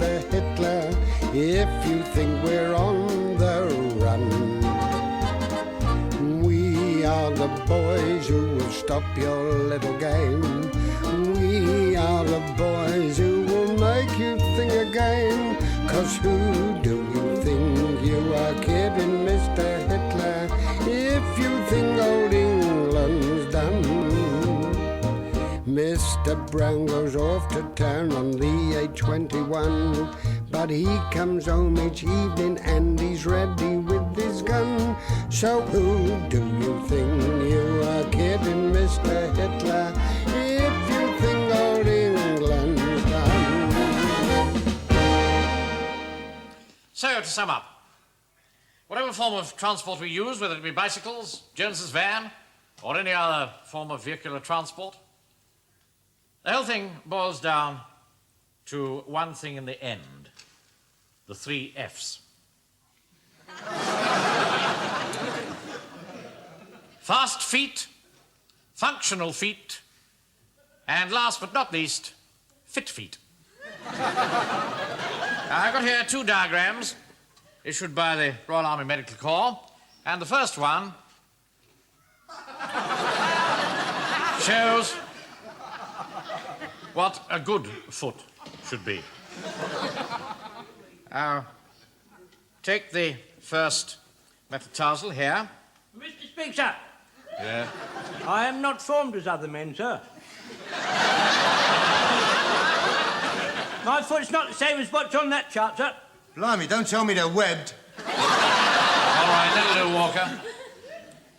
Mr. Hitler, if you think we're on the run. We are the boys who will stop your little game. We are the boys who will make you think again. 'Cause who do you think you are kidding, Mr. Hitler, if you think old England's done? Mr. Brown goes off to town on the A21, but he comes home each evening and he's ready with his gun. So who do you think you are kidding, Mr. Hitler, if you think old England's done? So, to sum up, whatever form of transport we use, whether it be bicycles, Jones's van, or any other form of vehicular transport, the whole thing boils down to one thing in the end, the 3 F's. Fast feet, functional feet, and last but not least, fit feet. I've got here 2 diagrams issued by the Royal Army Medical Corps, and the first one shows what a good foot should be. Take the first metatarsal here. Mr. Speaker. Yeah. I am not formed as other men, sir. My foot's not the same as what's on that chart, sir. Blimey, don't tell me they're webbed. All right, little Walker.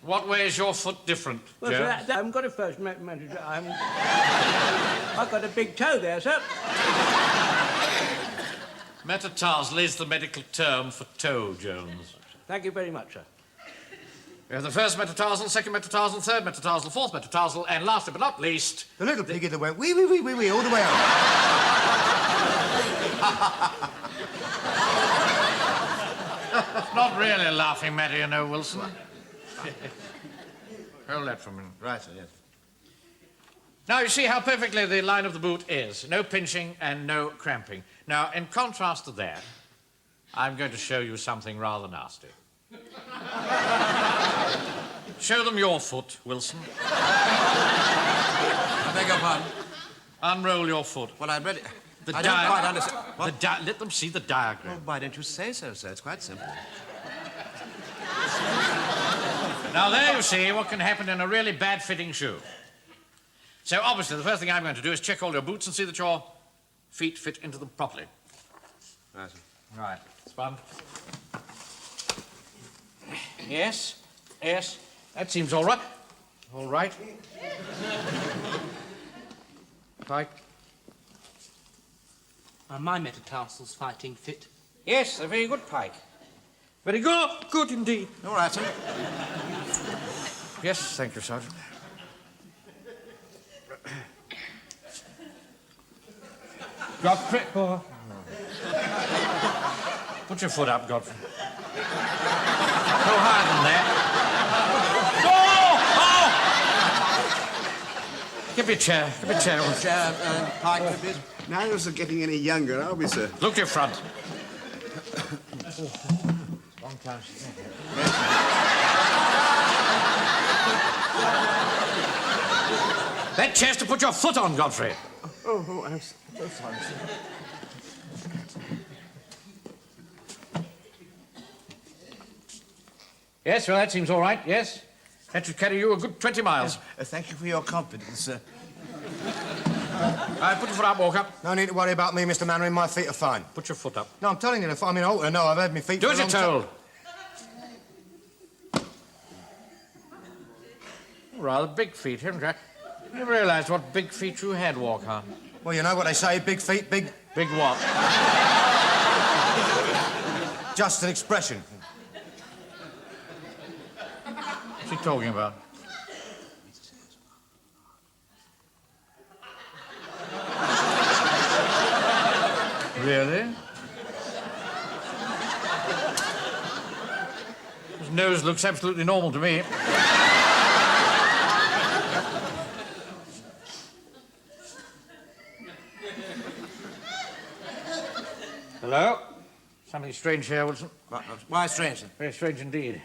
What way is your foot different, Well, Joe? sir, I haven't got a first manager. I've got a big toe there, sir. Metatarsal is the medical term for toe, Jones. Thank you very much, sir. We have the first metatarsal, second metatarsal, third metatarsal, fourth metatarsal, and last but not least... The little piggy that went wee, all the way up. It's not really a laughing matter, you know, Wilson. Hold that for a minute. Right, sir, yes. Now, you see how perfectly the line of the boot is. No pinching and no cramping. Now, in contrast to that, I'm going to show you something rather nasty. Show them your foot, Wilson. I beg your pardon? Unroll your foot. Well, I read it. I don't quite understand. What? Let them see the diagram. Well, why don't you say so, sir? It's quite simple. Now, there you see what can happen in a really bad-fitting shoe. So, obviously, the first thing I'm going to do is check all your boots and see that your feet fit into them properly. Right, sir. Right. Spun. Yes. Yes. That seems all right. All right. Pike. Are my metatarsals fighting fit? Yes, a very good Pike. Very good. Good indeed. All right, sir. Yes, thank you, Sergeant. Godfrey. Oh. Put your foot up, Godfrey. No higher than that. Oh! Give me a chair. Give me a chair. Pike, please. Neither are getting any younger, are we, sir? Look to your front. Long time since that chair's to put your foot on, Godfrey. Oh, I'm so sorry, sir. Yes, well, that seems all right, yes. That should carry you a good 20 miles. Thank you for your confidence, sir. Put your foot up, Walker. No need to worry about me, Mr. Mainwaring. My feet are fine. Put your foot up. No, I'm telling you, if I'm in Alter, no, I've had my feet Do for as a you're long told. Rather big feet, haven't you? You realised what big feet you had, Walker. Well, you know what they say, big feet, big... Big what? Just an expression. What's he talking about? Really? His nose looks absolutely normal to me. Hello? Something strange here, Wilson. Why strange, sir? Very strange indeed.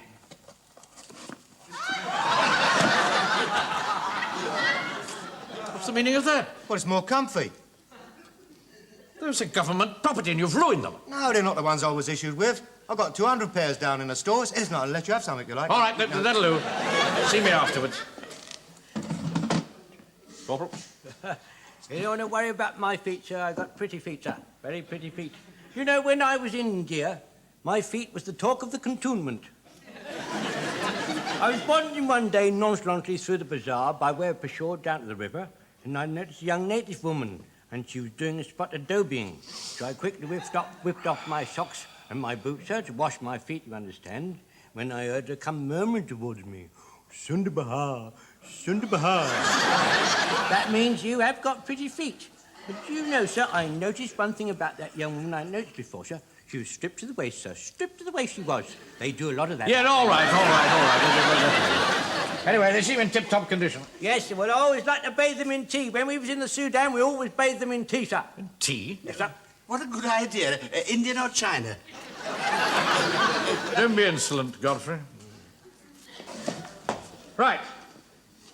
What's the meaning of that? Well, it's more comfy. Those are government property and you've ruined them. No, they're not the ones I was issued with. I've got 200 pairs down in the stores. It's not to let you have something you like. All right, that'll do. See me afterwards. Corporal? You don't want to worry about my feet, sir. I got pretty feet, sir. Very pretty feet. You know, when I was in India, my feet was the talk of the cantonment. I was wandering one day nonchalantly through the bazaar by way of Peshawar down to the river, and I noticed a young native woman, and she was doing a spot of adobeing. So I quickly whipped off my socks and my boots, sir, to wash my feet, you understand, when I heard her come murmuring towards me, Sunda Bahar, Sunda Bahar. That means you have got pretty feet. But do you know, sir, I noticed one thing about that young woman I noticed before, sir. She was stripped to the waist, sir. Stripped to the waist she was. They do a lot of that. Yeah, all right. Anyway, they seem in tip-top condition. Yes, sir. Well, I always like to bathe them in tea. When we was in the Sudan, we always bathed them in tea, sir. In tea? Yes, sir. What a good idea. Indian or China? Don't be insolent, Godfrey. Right.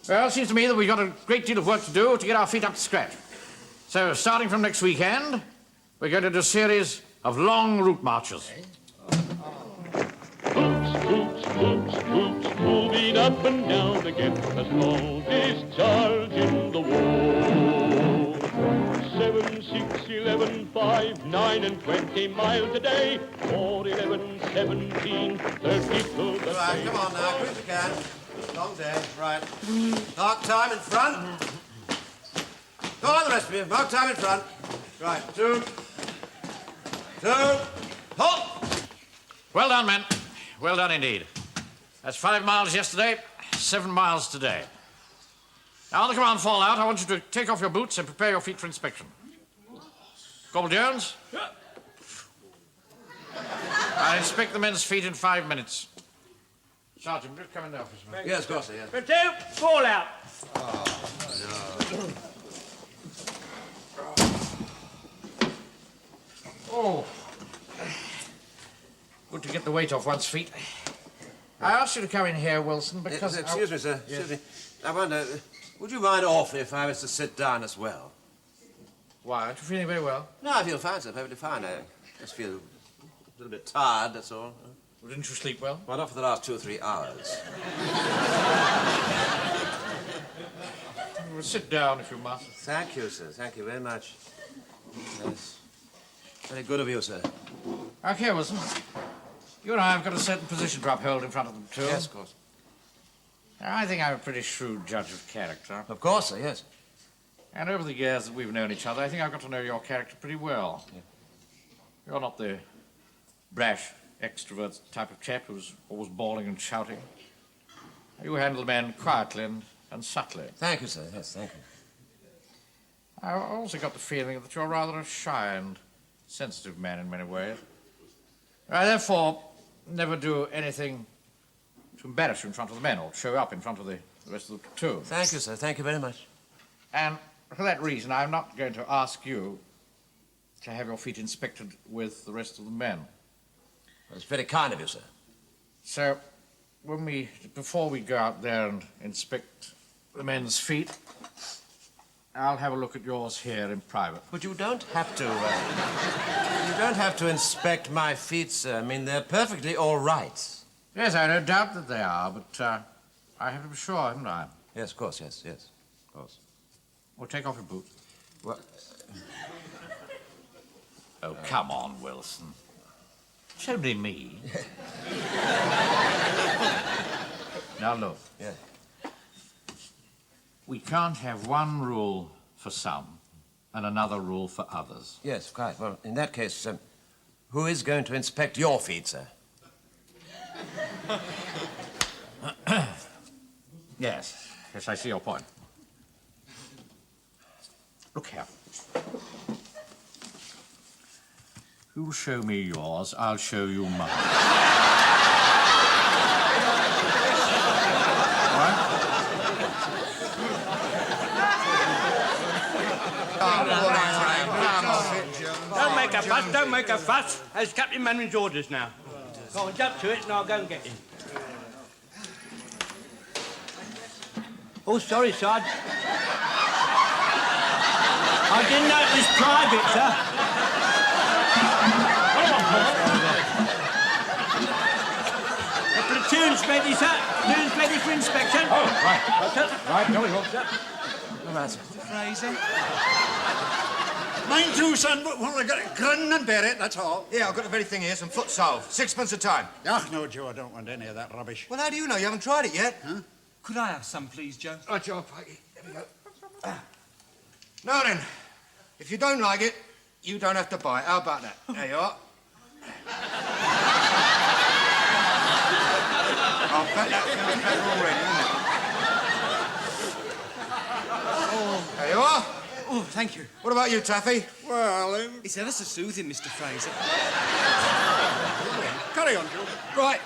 Well, it seems to me that we've got a great deal of work to do to get our feet up to scratch. So, starting from next weekend, we're going to do a series of long route marches. Troops, moving up and down against a small discharge in the war. 7, 6, 11, 5, 9 and 20 miles a day. 4, 11, 17, 32 the Right, same. come on now, quick as you can. Long day, right. Mark time in front. Go on, the rest of you. Mark time in front. Right, 2, halt! Well done, men. Well done indeed. That's 5 miles yesterday, 7 miles today. Now, on the command fallout, I want you to take off your boots and prepare your feet for inspection. Corporal Jones? I'll inspect the men's feet in 5 minutes. Sergeant, just come in the office, man. Yes, of course, yes. Platoon, fallout. Oh. Good to get the weight off one's feet. I asked you to come in here, Wilson, because... Excuse me, sir. Excuse me. I wonder, would you mind awfully if I was to sit down as well? Why, aren't you feeling very well? No, I feel fine, sir. Perfectly fine. I just feel a little bit tired, that's all. Well, didn't you sleep well? Well, not for the last 2 or 3 hours. Well, sit down if you must. Thank you, sir. Thank you very much. Yes. Very good of you, sir. Okay, Wilson. You and I have got a certain position to uphold in front of them, too. Yes, of course. I think I'm a pretty shrewd judge of character. Of course, sir, yes. And over the years that we've known each other, I think I've got to know your character pretty well. Yeah. You're not the brash, extrovert type of chap who's always bawling and shouting. You handle men quietly and subtly. Thank you, sir. Yes, thank you. I also got the feeling that you're rather a shy and sensitive man in many ways. I therefore never do anything to embarrass you in front of the men or show up in front of the rest of the platoon. Thank you, sir. Thank you very much. And for that reason, I'm not going to ask you to have your feet inspected with the rest of the men. That's very kind of you, sir. So, before we go out there and inspect the men's feet, I'll have a look at yours here in private. But you don't have to, you don't have to inspect my feet, sir. I mean, they're perfectly all right. Yes, I don't doubt that they are, but I have to be sure, haven't I? Yes, of course, yes, yes, of course. Well, take off your boots. Well, Oh, come on, Wilson. It's only me. Now, look. yeah. We can't have one rule for some and another rule for others. Yes, quite. Well, in that case, who is going to inspect your feet, sir? Yes, I see your point. Look here. You show me yours, I'll show you mine. All right? Don't make make a fuss, don't make a fuss. That's Captain Mainwaring's orders now. Go on, jump to it and I'll go and get him. Oh, sorry, Sarge. I didn't know it was private, sir. The platoon's ready, sir. Platoon's ready for inspection. Oh, right. Right, jolly well, sir. Frazer? Mine too, son, but well, I got to grin and bear it, that's all. Yeah, I've got the very thing here, some foot salve. 6 a time. Ach, no, Joe, I don't want any of that rubbish. Well, how do you know? You haven't tried it yet. Huh? Could I have some, please, Joe? Right, Joe, Peggy. Here we go. Now then, if you don't like it, you don't have to buy it. How about that? There you are. I'll bet that feels better already, isn't it? There you are. Oh, thank you. What about you, Taffy? Well, It's ever so soothing, Mr. Frazer. carry on, Joe. Right.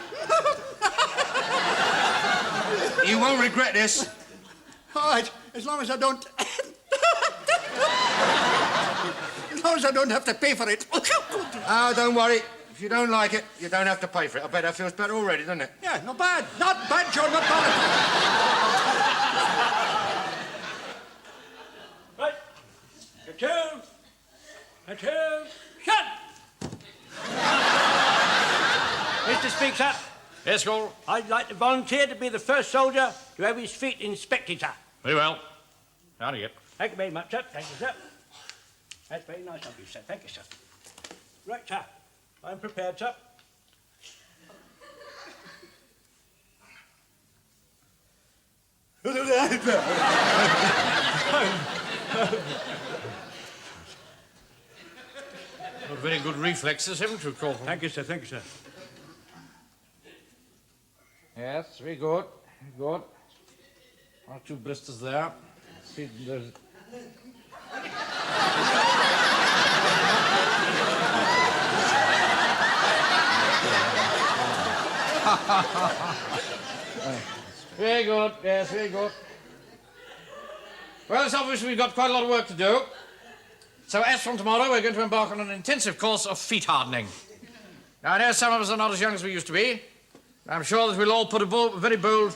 You won't regret this. All right, as long as I don't... as long as I don't have to pay for it. Oh, don't worry. If you don't like it, you don't have to pay for it. I bet that feels better already, doesn't it? Yeah, not bad. Not bad, Joe, not bad. Right. Platoon. Platoon. Shut! Mr. Speaker, Yes, Cole. I'd like to volunteer to be the first soldier to have his feet inspected, sir. Very well. How do you get? Thank you very much, sir. Thank you, sir. That's very nice of you, sir. Thank you, sir. Right, sir. I'm prepared, sir. Got very good reflexes, haven't you, Corporal? Thank you, sir. Thank you, sir. Yes, very good. Very good. 1 or 2 blisters there. See, there's... Very good, yes, very good. Well, it's obvious we've got quite a lot of work to do. So as from tomorrow, we're going to embark on an intensive course of feet hardening. Now, I know some of us are not as young as we used to be. I'm sure that we'll all put a very bold...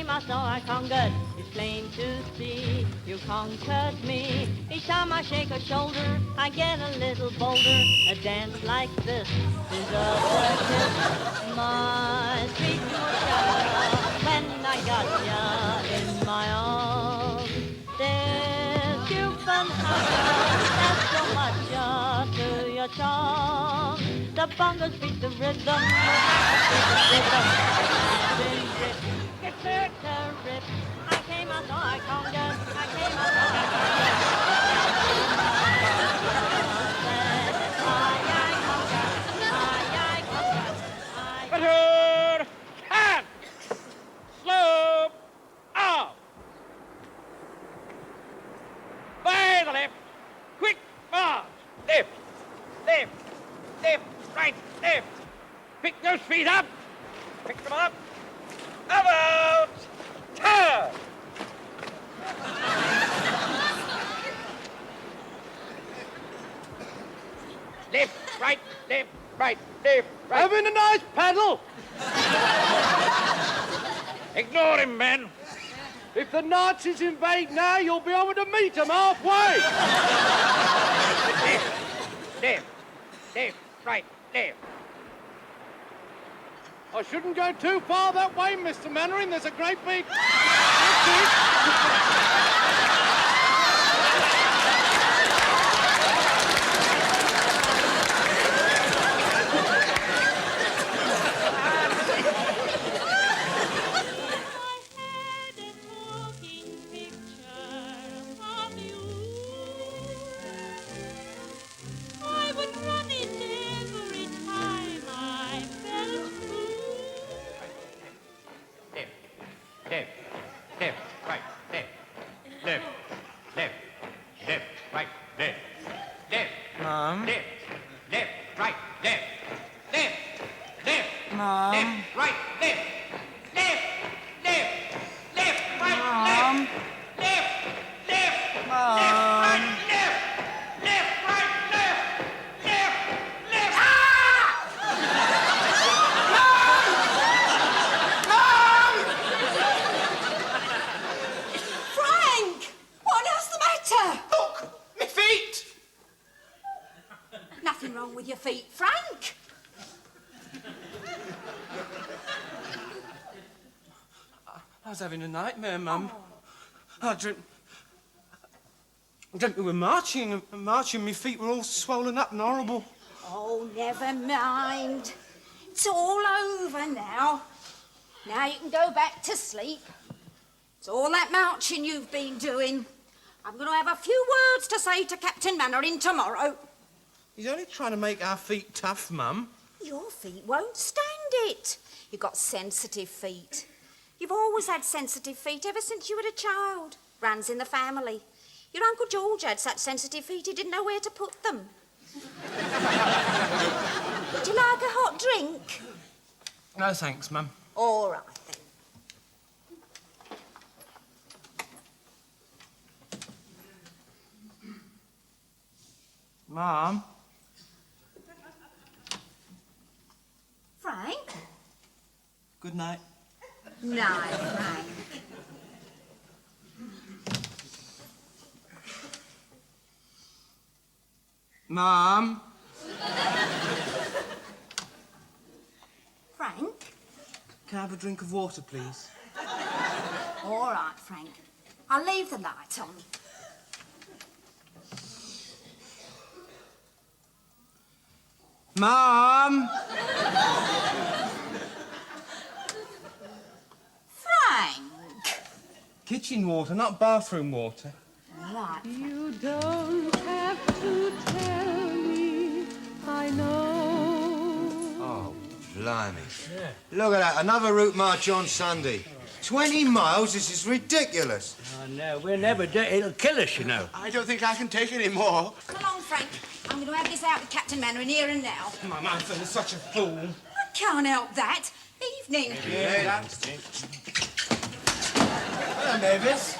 I saw I conquered, it's plain to see you conquered me. Each time I shake a shoulder, I get a little bolder. A dance like this deserves a kiss. My sweet Moshe, when I got ya in my arms, there's human hunger, there's so much to your charm. The bongos beat the rhythm, Rip. I came, I saw, I conquered. I came, I saw, I conquered. Platoon! Stand! Slow! Off! By the left! Quick march! Left! Left! Left! Right! Left! Pick those feet up! Pick them up! About! Turn! Left, right, left, right, left, right. Having a nice paddle! Ignore him, men. If the Nazis invade now, you'll be able to meet them halfway. Left, left, left, right, left. I shouldn't go too far that way, Mr. Mainwaring. There's a great big... Mum. Frank! What is the matter? Look, my feet. Nothing wrong with your feet, Frank. I was having a nightmare, Mum. I dreamt we were marching, and my feet were all swollen up and horrible. Oh, never mind. It's all over now. Now you can go back to sleep. It's all that marching you've been doing. I'm going to have a few words to say to Captain Mainwaring tomorrow. He's only trying to make our feet tough, Mum. Your feet won't stand it. You've got sensitive feet. You've always had sensitive feet ever since you were a child. Runs in the family. Your Uncle George had such sensitive feet he didn't know where to put them. Would you like a hot drink? No, thanks, Mum. All right, then. Mum. Frank? Good night. No, Frank. Mum. Frank? Can I have a drink of water, please? All right, Frank. I'll leave the light on. Mum. Frank! Kitchen water, not bathroom water. All right. You don't have to tell me, I know. Oh, blimey. Yeah. Look at that, another route march on Sunday. 20 miles? This is ridiculous. Oh, no, we'll never do it. It'll kill us, you know. I don't think I can take any more. Come along, Frank. I'm going to have this out with Captain Mainwaring here and now. My Athur is such a fool. I can't help that. Evening. Yeah. Hello, Mavis.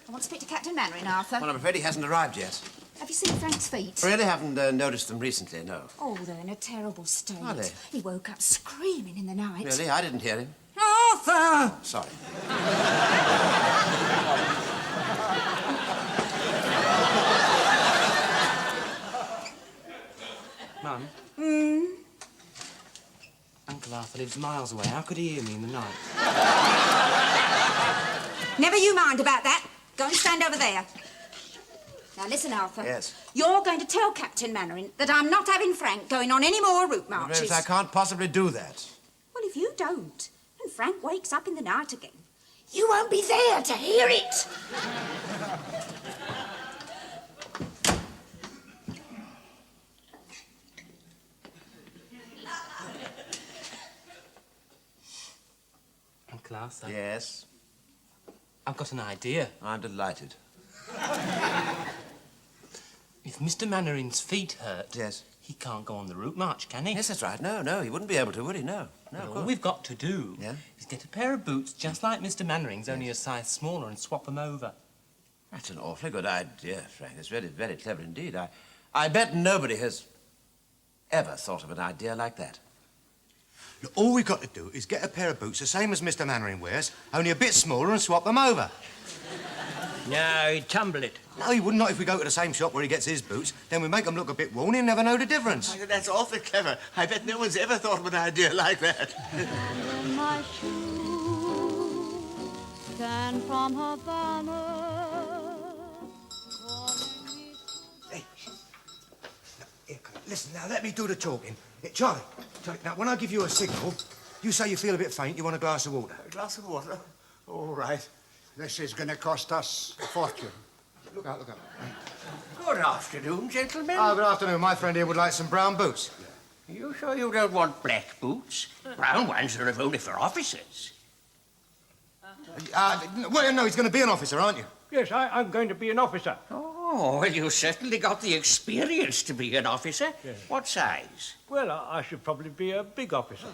I want to speak to Captain Mainwaring, Athur. Well, I'm afraid he hasn't arrived yet. Have you seen Frank's feet? Really haven't noticed them recently, no. Oh, they're in a terrible state. Are they? He woke up screaming in the night. Really? I didn't hear him. Athur! Sorry. Mum. Hmm? Uncle Athur lives miles away. How could he hear me in the night? Never you mind about that. Go and stand over there. Now listen, Athur. Yes? You're going to tell Captain Mainwaring that I'm not having Frank going on any more route marches. Mavis, I can't possibly do that. Well, if you don't, and Frank wakes up in the night again, you won't be there to hear it. Uncle Athur. Yes? I've got an idea. I'm delighted. If Mr. Mainwaring's feet hurt... Yes? He can't go on the route march, can he? Yes, that's right. No, he wouldn't be able to, would he? No, Well, all we've got to do is get a pair of boots just like Mr. Mainwaring's, only a size smaller, and swap them over. That's an awfully good idea, Frank. It's very, very clever indeed. I bet nobody has ever thought of an idea like that. Look, all we've got to do is get a pair of boots the same as Mr. Mainwaring wears, only a bit smaller, and swap them over. No, he'd tumble it. No, he would not if we go to the same shop where he gets his boots. Then we make them look a bit worn, he'll never know the difference. That's awfully clever. I bet no one's ever thought of an idea like that. And in my shoe, stand from Havana. Hey, here, listen, now let me do the talking. Charlie, now when I give you a signal, you say you feel a bit faint, you want a glass of water. A glass of water? All right. This is going to cost us a fortune. Look out, look out. Good afternoon, gentlemen. Oh, good afternoon. My friend here would like some brown boots. You sure you don't want black boots? Brown ones are only for officers. Well, no, he's going to be an officer, aren't you? Yes, I'm going to be an officer. Oh, Oh, well, you certainly got the experience to be an officer. Yes. What size? Well, I should probably be a big officer.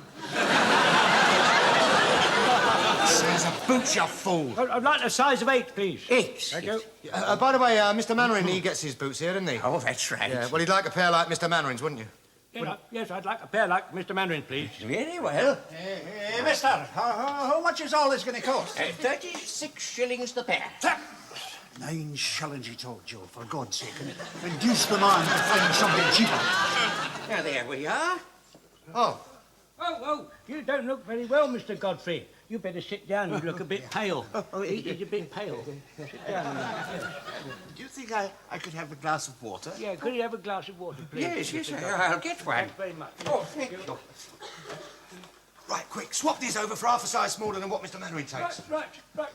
Size of boots, you fool. I'd like the size of 8, please. 8. Thank you. By the way, Mr. Mannering, he gets his boots here, doesn't he? Oh, that's right. Yeah, well, he'd like a pair like Mr. Mannering's, wouldn't you? Yes, I'd like a pair like Mr. Mandarin, please. Very well. Hey, mister, how much is all this going to cost? 36 shillings the pair. 9 shillings, he told Joe, for God's sake. And induce the man to find something cheaper. Now, there we are. Oh. Oh, you don't look very well, Mr. Godfrey. You better sit down. You look a bit pale. He's a bit pale. Sit down. Do you think I could have a glass of water? Yeah, could you have a glass of water, please? Yes, I'll get one. Thanks very much. Oh, thank you. Right, quick, swap these over for half a size smaller than what Mr. Mannering takes. Right. All right.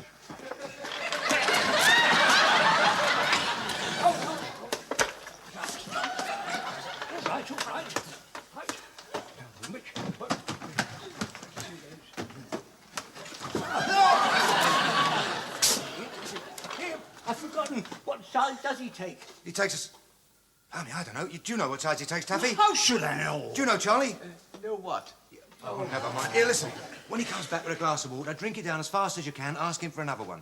I've forgotten. What size does he take? He takes us... I don't know. Do you know what size he takes, Taffy? How should I know? Do you know, Charlie? Know what? Oh, never mind. Here, listen. When he comes back with a glass of water, drink it down as fast as you can, ask him for another one.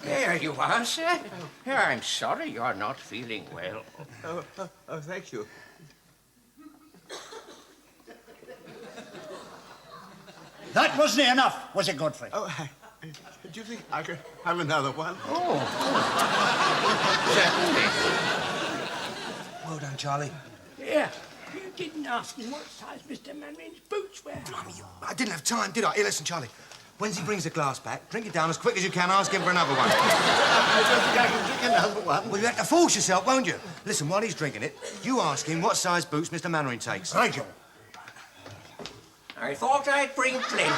There you are, sir. I'm sorry you're not feeling well. Oh, thank you. That wasn't enough, was it, Godfrey? Oh, do you think I could have another one? Oh. Certainly. Well done, Charlie. Yeah. You didn't ask him what size Mr. Mandarin's boots were. I didn't have time, did I? Here, listen, Charlie. When he brings the glass back, drink it down as quick as you can, ask him for another one. I don't think I can drink another one. Well, you have to force yourself, won't you? Listen, while he's drinking it, you ask him what size boots Mr. Mannering takes. Right, Joe. I thought I'd bring plenty.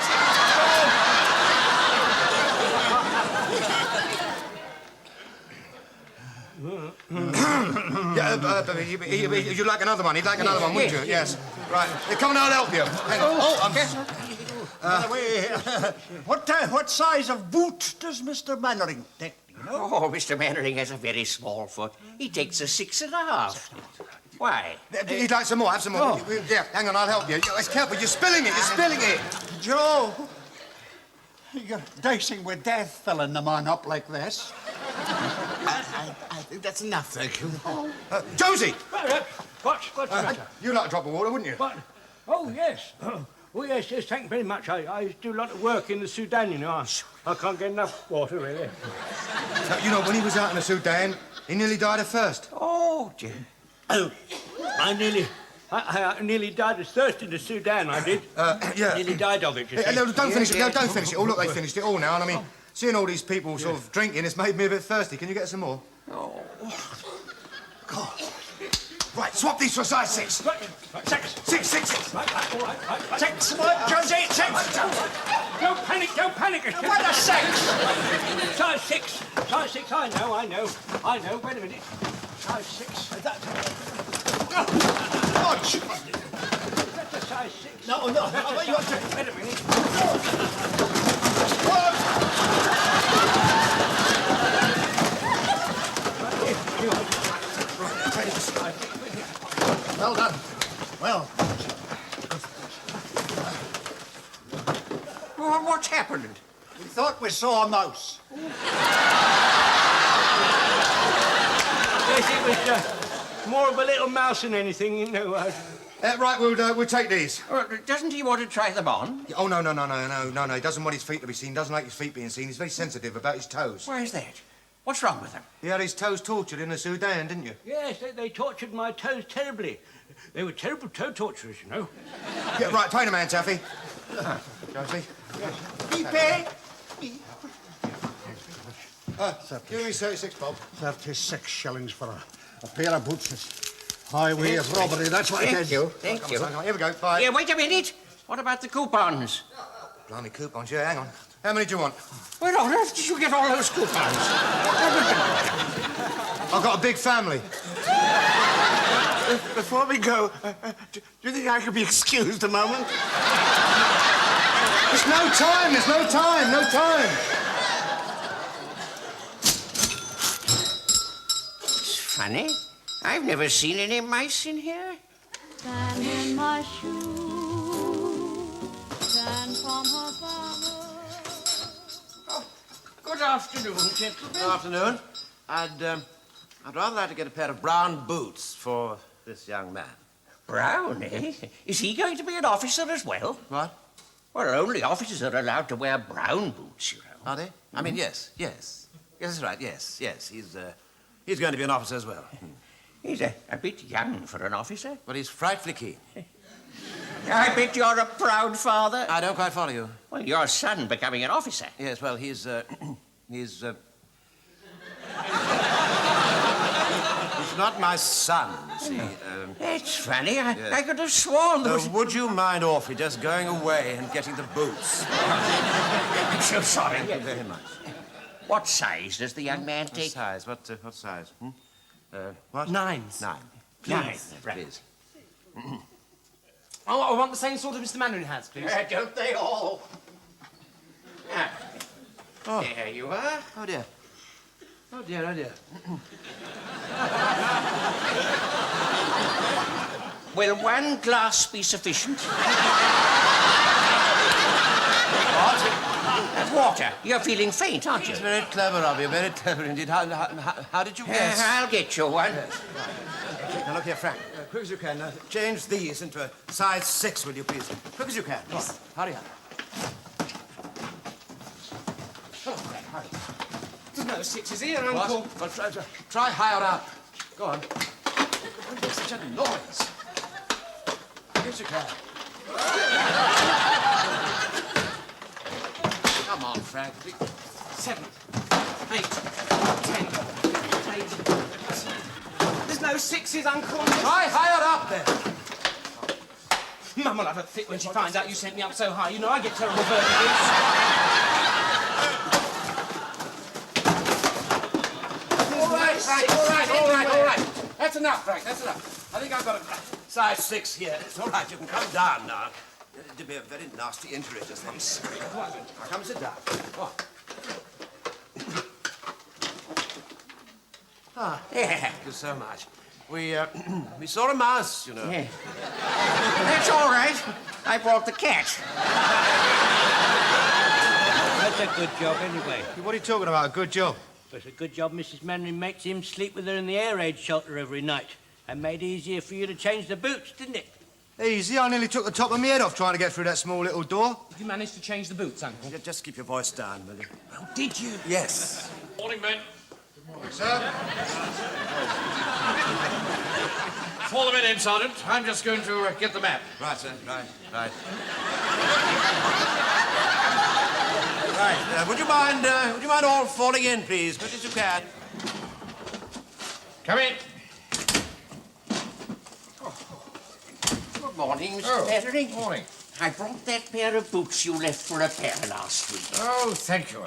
You'd like another one? He'd like another one, wouldn't you? Yes. Right. Come on, I'll help you. Hang on. By the way, what size of boot does Mr. Mainwaring take? You know? Oh, Mr. Mainwaring has a very small foot. He takes a 6.5. Why? He'd like some more. Have some more. Oh. Yeah, hang on, I'll help you. Careful, you're spilling it. Joe, you're dicing with death, filling the man up like this. I think that's enough, thank you. Josie! What's the matter? You'd like a drop of water, wouldn't you? What? Oh, yes. Oh, yes, thank you very much. I do a lot of work in the Sudan, you know. I can't get enough water, really. You know, when he was out in the Sudan, he nearly died of thirst. Oh, dear. Oh, I nearly died of thirst in the Sudan, I did. Yeah. Nearly died of it, you see. No, don't finish it. No, don't finish it. Oh, look, they finished it all now. And I mean, seeing all these people sort of drinking, it's made me a bit thirsty. Can you get some more? Oh. God. Right, swap these for a size 6. Right. 6. Right, all right. 6 what, Josie? 6. Don't panic. What a 6? Size 6. I know. Wait a minute. Size 6. Is that... Lodge. That's a size 6. No, you want to... Wait a minute. Well done. Well. Well, what's happened? We thought we saw a mouse. Yes, it was more of a little mouse than anything, you know. Right, we'll take these. Doesn't he want to try them on? Oh, no. He doesn't want his feet to be seen. Doesn't like his feet being seen. He's very sensitive about his toes. Why is that? What's wrong with them? You had his toes tortured in the Sudan, didn't you? Yes, they tortured my toes terribly. They were terrible toe torturers, you know. Yeah, right, pay the man, Taffy. Josie. Give me 36, Bob. 36 shillings for a pair of boots. Highway of robbery, that's what I tell you. Thank you. Here we go, bye. Yeah, wait a minute. What about the coupons? Blimey, coupons, yeah, hang on. How many do you want? Where on earth did you get all those coupons? I've got a big family. Before we go, do you think I could be excused a moment? There's no time. funny. I've never seen any mice in here. Stand in my shoe, stand from her father. Good afternoon, gentlemen. Good afternoon. I'd rather like to get a pair of brown boots for this young man. Brown, eh? Is he going to be an officer as well? What? Well, only officers are allowed to wear brown boots, you know. Are they? I mean, yes. Yes, that's right, yes. He's going to be an officer as well. He's a bit young for an officer. But he's frightfully keen. I bet you're a proud father. I don't quite follow you. Well, your son becoming an officer. Yes, well, he's not my son, you see. It's funny. I could have sworn there was... Would you mind awfully just going away and getting the boots? I'm so sorry. Thank you very much. What size does the young man take? What size? What size? What? Nines. 9. Please. 9, Right. please. Oh, I want the same sort of Mr. Mainwaring has, please. Don't they all? Oh. There you are. Oh, dear. Oh, dear, oh, dear. Will one glass be sufficient? What? Water. You're feeling faint, aren't you? It's very clever of you, very clever indeed. How did you guess? I'll get you one. Now, look here, Frank. Quick as you can. Change these into a size 6, will you, please? Quick as you can. Yes. Hurry up. Come on, Frank, hurry. There's no 6s here, What? Uncle. Well, try higher up. Go on. Make such a noise. Quick as you can. Come on, Frank. 7, 8, 10, 8. There's no 6s, Uncle. Try higher up, then. Mum will have a fit when she finds out you sent me up so high. You know I get terrible vertiges. All right. That's enough, Frank, that's enough. I think I've got a size 6 here. It's all right, you can come down now. It'd be a very nasty injury just then. Now, come sit down. Go on. Thank you so much. We saw a mouse, you know. Yeah. That's all right. I brought the cat. That's a good job, anyway. What are you talking about, a good job? It's a good job Mrs. Mainwaring makes him sleep with her in the air raid shelter every night. And made it easier for you to change the boots, didn't it? Easy, I nearly took the top of my head off trying to get through that small little door. Did you manage to change the boots, Uncle? Yeah, just keep your voice down, will you? Oh, did you? Yes. Morning, men. Good morning, sir. Fall them in, Sergeant. I'm just going to get the map. Right, sir. Right. Right. Would you mind all falling in, please? Quick as you can. Come in. Good morning, Mr. Mainwaring. Morning. I brought that pair of boots you left for repair last week. Oh, thank you.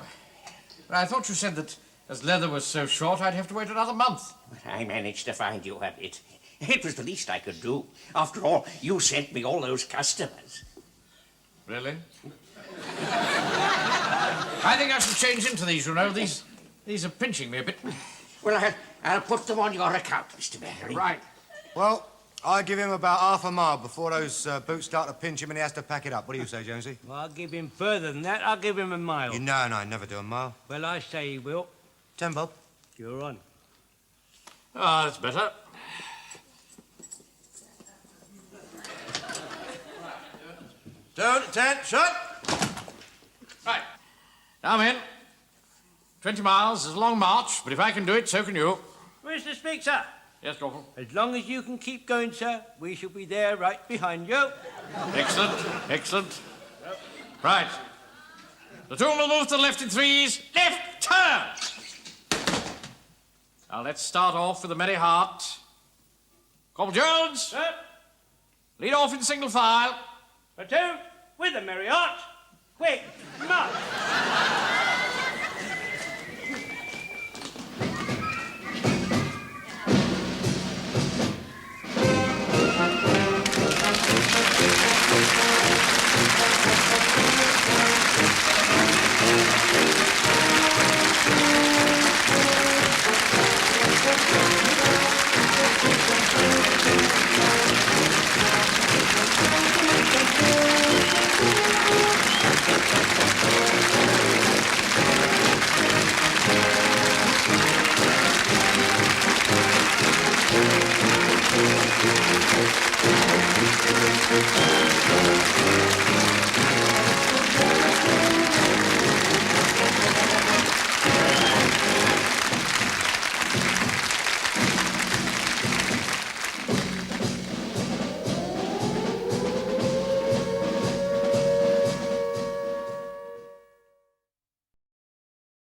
But I thought you said that as leather was so short, I'd have to wait another month. But I managed to find you a bit. It was the least I could do. After all, you sent me all those customers. Really? I think I should change into these, you know. These are pinching me a bit. Well, I'll put them on your account, Mr. Mainwaring. Right. Well, I give him about half a mile before those boots start to pinch him and he has to pack it up. What do you say, Jonesy? Well, I'll give him further than that. I'll give him a mile. No, never do a mile. Well, I say he will. 10 bob. You're on. Ah, that's better. Turn, attention. Right. Now, men. 20 miles is a long march, but if I can do it, so can you. Mr. Speak, sir. Yes, Corporal. As long as you can keep going, sir, we shall be there right behind you. Excellent. Right. The two will move to the left in 3s. Left, turn! Now, let's start off with a merry heart. Corporal Jones. Sir. Lead off in single file. Platoon, with a merry heart. Quick, march.